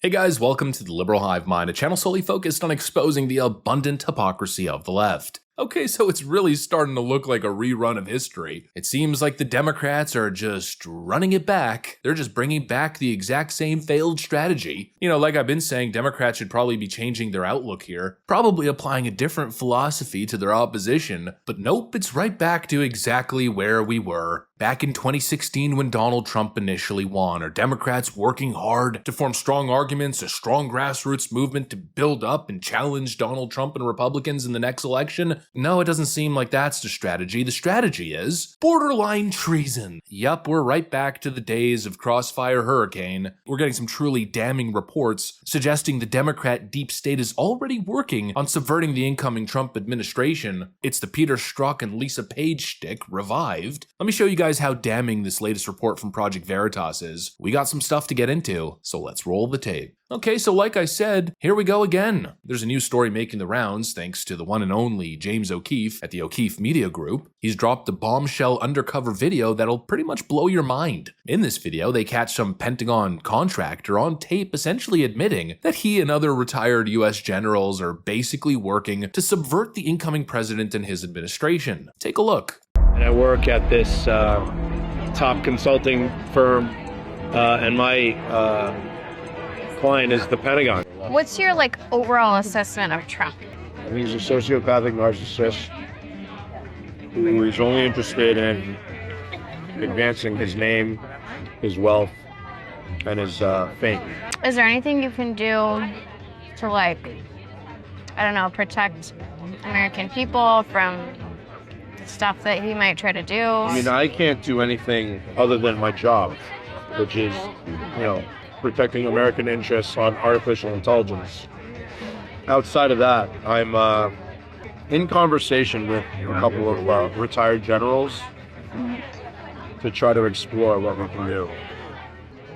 Hey guys, welcome to the Liberal Hive Mind, a channel solely focused on exposing the abundant hypocrisy of the left. Okay, so it's really starting to look like a rerun of history. It seems like the Democrats are just running it back. They're just bringing back the exact same failed strategy. You know, like I've been saying, Democrats should probably be changing their outlook here, probably applying a different philosophy to their opposition. But nope, it's right back to exactly where we were. Back in 2016 when Donald Trump initially won, are Democrats working hard to form strong arguments, a strong grassroots movement to build up and challenge Donald Trump and Republicans in the next election? No, it doesn't seem like that's the strategy. The strategy is borderline treason. Yup, we're right back to the days of Crossfire Hurricane. We're getting some truly damning reports suggesting the Democrat deep state is already working on subverting the incoming Trump administration. It's the Peter Strzok and Lisa Page shtick revived. Let me show you guys how damning this latest report from Project Veritas is. We got some stuff to get into, so let's roll the tape. Okay, so like I said, here we go again. There's a new story making the rounds thanks to the one and only James O'Keefe at the O'Keefe Media Group. He's dropped a bombshell undercover video that'll pretty much blow your mind. In this video, they catch some Pentagon contractor on tape essentially admitting that he and other retired US generals are basically working to subvert the incoming president and his administration. Take a look. And I work at this top consulting firm, and my client is the Pentagon. What's your overall assessment of Trump? I think he's a sociopathic narcissist who is only interested in advancing his name, his wealth, and his fame. Is there anything you can do to protect American people from stuff that he might try to do? I mean, I can't do anything other than my job, which is, protecting American interests on artificial intelligence. Outside of that, I'm in conversation with a couple of retired generals to try to explore what we can do.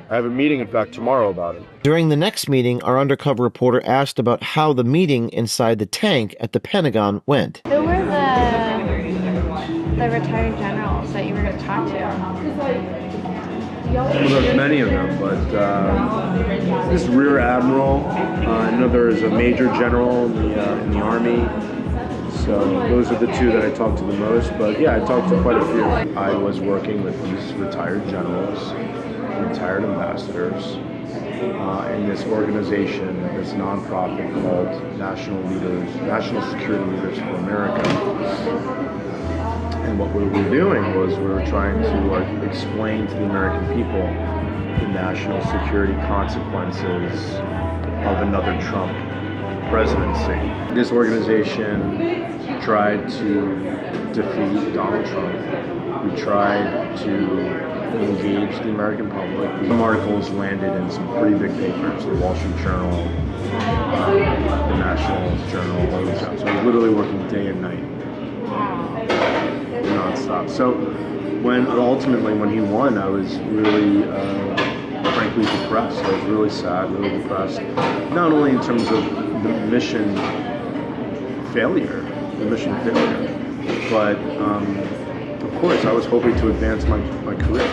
I have a meeting, in fact, tomorrow about it. During the next meeting, our undercover reporter asked about how the meeting inside the tank at the Pentagon went. Who were the retired generals that you were going to talk to? Well, there's many of them, but this Rear Admiral, I know there is a Major General in the Army, so those are the two that I talked to the most, but yeah, I talked to quite a few. I was working with these retired generals, retired ambassadors, in this organization, this nonprofit called National Security Leaders for America. And what we were doing was we were trying to explain to the American people the national security consequences of another Trump presidency. This organization tried to defeat Donald Trump. We tried to engage the American public. Some articles landed in some pretty big papers, the Wall Street Journal, the National Journal, all those stuff. So I was literally working day and night. Non-stop. So when he won, I was really frankly depressed. I was really sad, really depressed. Not only in terms of the mission failure, but of course I was hoping to advance my career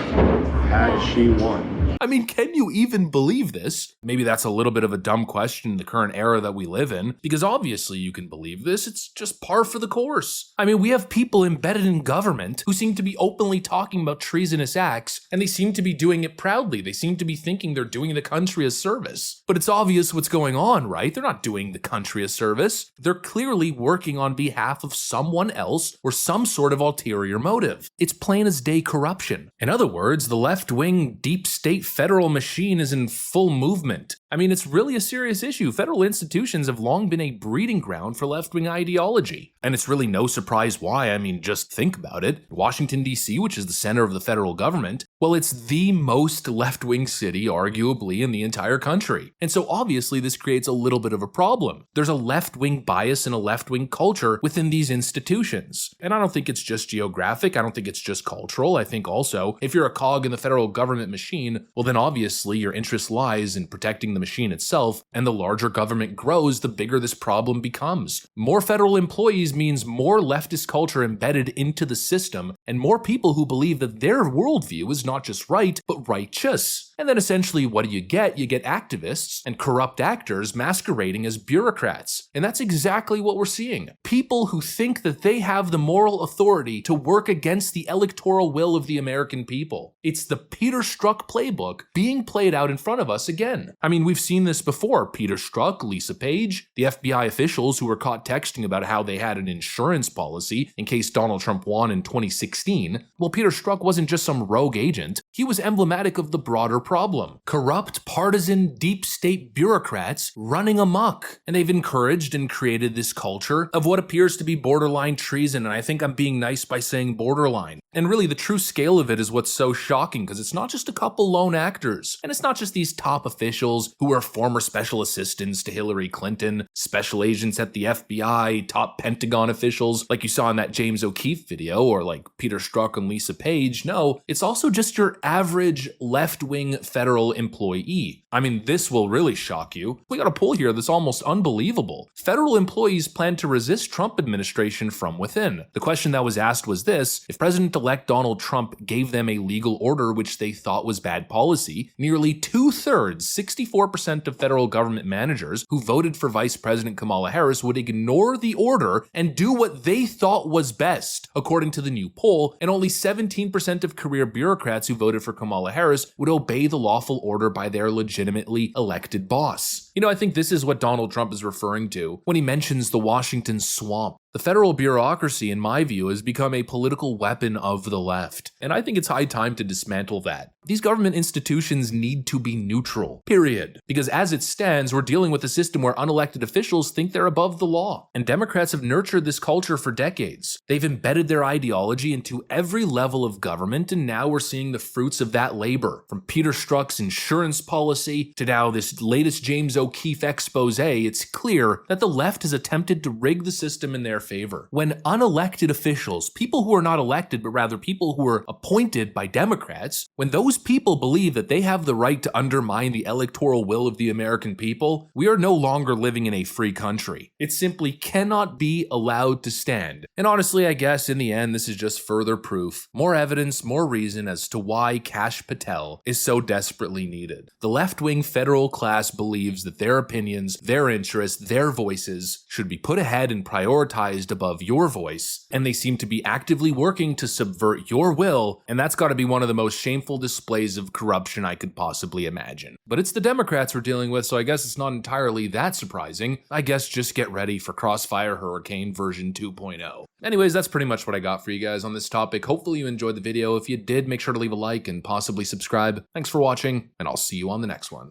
had she won. I mean, can you even believe this? Maybe that's a little bit of a dumb question in the current era that we live in, because obviously you can believe this. It's just par for the course. I mean, we have people embedded in government who seem to be openly talking about treasonous acts, and they seem to be doing it proudly. They seem to be thinking they're doing the country a service. But it's obvious what's going on, right? They're not doing the country a service. They're clearly working on behalf of someone else or some sort of ulterior motive. It's plain as day corruption. In other words, the left-wing deep state federal machine is in full movement. I mean, it's really a serious issue. Federal institutions have long been a breeding ground for left-wing ideology. And it's really no surprise why. I mean, just think about it. Washington, D.C., which is the center of the federal government, well, it's the most left-wing city, arguably, in the entire country. And so obviously this creates a little bit of a problem. There's a left-wing bias and a left-wing culture within these institutions. And I don't think it's just geographic. I don't think it's just cultural. I think also, if you're a cog in the federal government machine, well, then obviously your interest lies in protecting the machine itself, and the larger government grows, the bigger this problem becomes. More federal employees means more leftist culture embedded into the system, and more people who believe that their worldview is not just right, but righteous. And then essentially what do you get? You get activists and corrupt actors masquerading as bureaucrats. And that's exactly what we're seeing. People who think that they have the moral authority to work against the electoral will of the American people. It's the Peter Strzok playbook being played out in front of us again. I mean, we've seen this before. Peter Strzok, Lisa Page, the FBI officials who were caught texting about how they had an insurance policy in case Donald Trump won in 2016. Well, Peter Strzok wasn't just some rogue agent. He was emblematic of the broader problem. Corrupt, partisan, deep state bureaucrats running amok. And they've encouraged and created this culture of what appears to be borderline treason. And I think I'm being nice by saying borderline. And really, the true scale of it is what's so shocking, because it's not just a couple lone actors. And it's not just these top officials who are former special assistants to Hillary Clinton, special agents at the FBI, top Pentagon officials like you saw in that James O'Keefe video, or like Peter Strzok and Lisa Page. No, it's also just your average left-wing federal employee. I mean, this will really shock you. We got a poll here that's almost unbelievable. Federal employees plan to resist Trump administration from within. The question that was asked was this: if President-elect Donald Trump gave them a legal order which they thought was bad policy, nearly 2/3, 64% of federal government managers who voted for Vice President Kamala Harris would ignore the order and do what they thought was best, according to the new poll, and only 17% of career bureaucrats who voted for Kamala Harris would obey the lawful order by their legitimately elected boss. You know, I think this is what Donald Trump is referring to when he mentions the Washington swamp. The federal bureaucracy, in my view, has become a political weapon of the left, and I think it's high time to dismantle that. These government institutions need to be neutral, period. Because as it stands, we're dealing with a system where unelected officials think they're above the law, and Democrats have nurtured this culture for decades. They've embedded their ideology into every level of government, and now we're seeing the fruits of that labor. From Peter Strzok's insurance policy to now this latest James O'Keefe expose, it's clear that the left has attempted to rig the system in their favor. When unelected officials, people who are not elected, but rather people who are appointed by Democrats, when those people believe that they have the right to undermine the electoral will of the American people, we are no longer living in a free country. It simply cannot be allowed to stand. And honestly, I guess in the end, this is just further proof, more evidence, more reason as to why Kash Patel is so desperately needed. The left-wing federal class believes that their opinions, their interests, their voices should be put ahead and prioritized above your voice, and they seem to be actively working to subvert your will, and that's got to be one of the most shameful displays of corruption I could possibly imagine. But it's the Democrats we're dealing with, so I guess it's not entirely that surprising. I guess just get ready for Crossfire Hurricane version 2.0. Anyways, that's pretty much what I got for you guys on this topic. Hopefully you enjoyed the video. If you did, make sure to leave a like and possibly subscribe. Thanks for watching, and I'll see you on the next one.